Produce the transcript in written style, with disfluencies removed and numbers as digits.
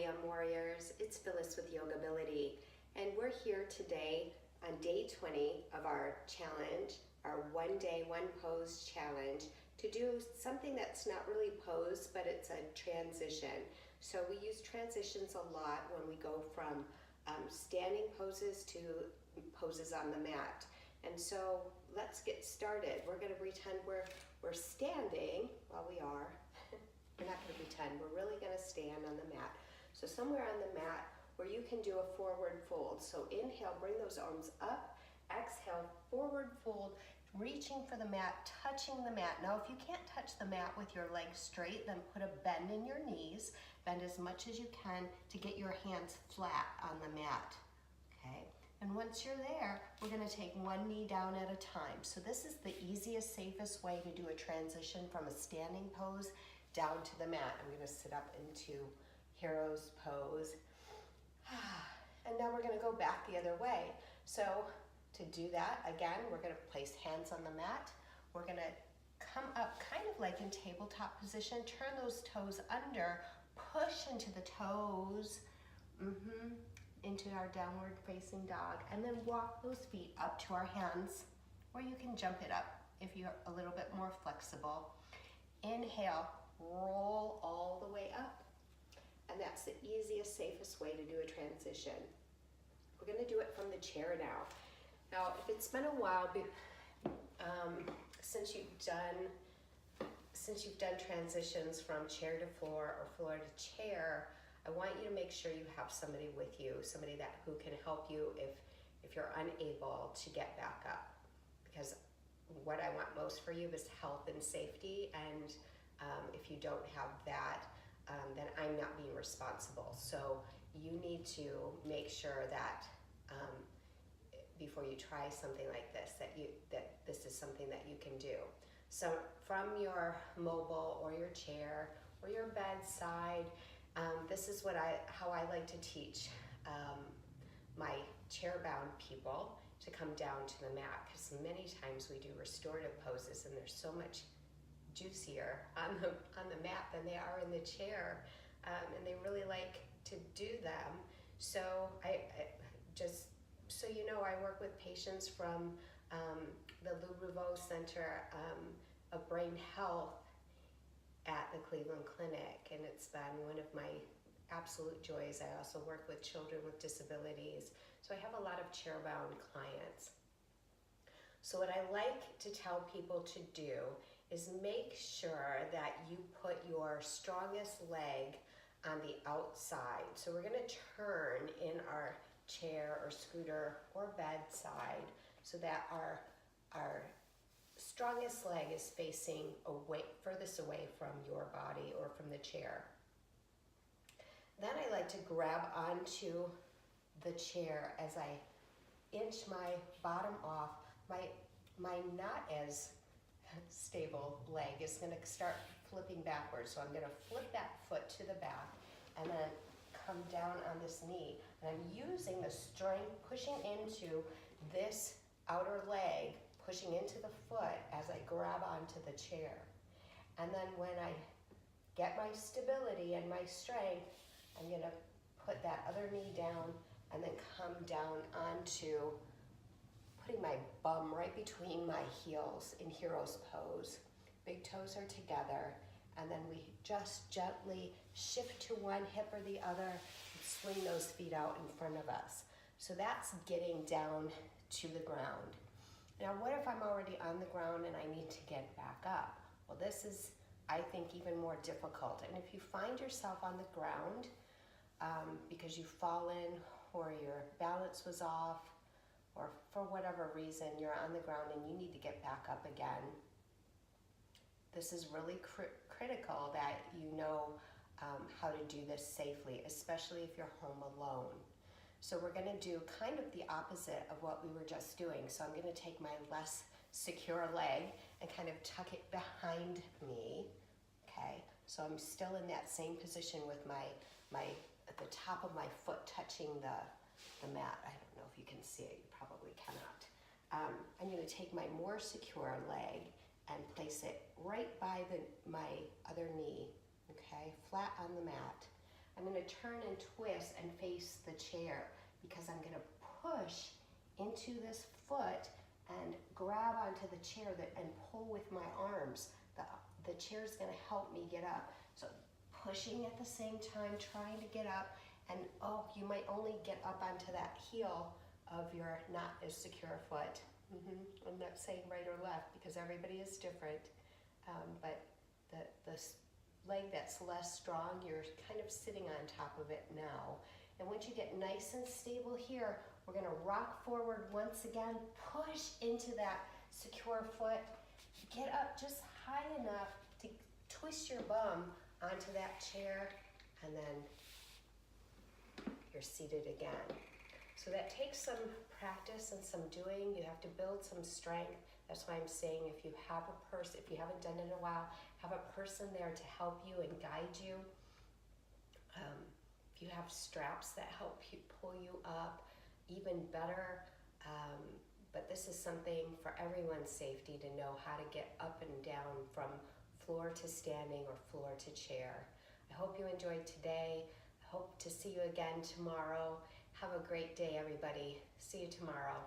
Yum Warriors, it's Phyllis with Yogability, and we're here today on day 20 of our challenge, our 1 day, 1 pose challenge, to do something that's not really pose, but it's a transition. So we use transitions a lot when we go from standing poses to poses on the mat. And so let's get started. We're going to pretend we're standing. Well, we are. We're not going to pretend. We're really going to stand on the mat. So somewhere on the mat where you can do a forward fold. So inhale, bring those arms up. Exhale, forward fold, reaching for the mat, touching the mat. Now, if you can't touch the mat with your legs straight, then put a bend in your knees. Bend as much as you can to get your hands flat on the mat. Okay? And once you're there, we're going to take one knee down at a time. So this is the easiest, safest way to do a transition from a standing pose down to the mat. I'm going to sit up into hero's pose. And now we're going to go back the other way. So to do that, again, we're going to place hands on the mat. We're going to come up kind of like in tabletop position. Turn those toes under. Push into the toes. Into our downward facing dog, and then walk those feet up to our hands, or you can jump it up if you're a little bit more flexible. Inhale, roll all the way up, and that's the easiest, safest way to do a transition. We're going to do it from the chair now. Now, if it's been a while since you've done transitions from chair to floor or floor to chair, I want you to make sure you have somebody with you, somebody who can help you if you're unable to get back up. Because what I want most for you is health and safety, and if you don't have that, then I'm not being responsible. So you need to make sure that before you try something like this, that this is something that you can do. So from your mobile or your chair or your bedside, this is how I like to teach my chair-bound people to come down to the mat, because many times we do restorative poses and they're so much juicier on the mat than they are in the chair, and they really like to do them. So I just so you know, I work with patients from the Lou Rouveau Center of Brain Health at the Cleveland Clinic, and it's been one of my absolute joys. I also work with children with disabilities, so I have a lot of chair-bound clients. So what I like to tell people to do is make sure that you put your strongest leg on the outside. So we're going to turn in our chair or scooter or bedside so that our strongest leg is facing furthest away from your body or from the chair. Then I like to grab onto the chair as I inch my bottom off. My not as stable leg is going to start flipping backwards. So I'm going to flip that foot to the back and then come down on this knee. And I'm using the strength, pushing into this outer leg, pushing into the foot as I grab onto the chair. And then when I get my stability and my strength, I'm going to put that other knee down and then come down onto putting my bum right between my heels in hero's pose. Big toes are together, and then we just gently shift to one hip or the other and swing those feet out in front of us. So that's getting down to the ground. Now, what if I'm already on the ground and I need to get back up? Well, this is, I think, even more difficult. And if you find yourself on the ground because you've fallen or your balance was off, or for whatever reason you're on the ground and you need to get back up again, this is really critical that you know how to do this safely, especially if you're home alone. So we're going to do kind of the opposite of what we were just doing. So I'm going to take my less secure leg and kind of tuck it behind me. Okay, so I'm still in that same position with at the top of my foot touching the mat. I don't know if you can see it. You probably cannot. I'm going to take my more secure leg and place it right by my other knee. Okay, flat on the mat. I'm going to turn and twist and face the chair because I'm going to push into this foot and grab onto the chair and pull with my arms. The chair is going to help me get up. So pushing at the same time, trying to get up, and oh, you might only get up onto that heel of your not as secure foot. I'm not saying right or left because everybody is different, but the leg that's less strong, you're kind of sitting on top of it now. And once you get nice and stable here, we're going to rock forward once again, push into that secure foot, get up just high enough to twist your bum onto that chair, and then you're seated again. So that takes some practice and some doing. You have to build some strength. That's why I'm saying if you have a person, if you haven't done it in a while, have a person there to help you and guide you. If you have straps that help you pull you up, even better. But this is something for everyone's safety to know how to get up and down from floor to standing or floor to chair. I hope you enjoyed today. I hope to see you again tomorrow. Have a great day, everybody. See you tomorrow.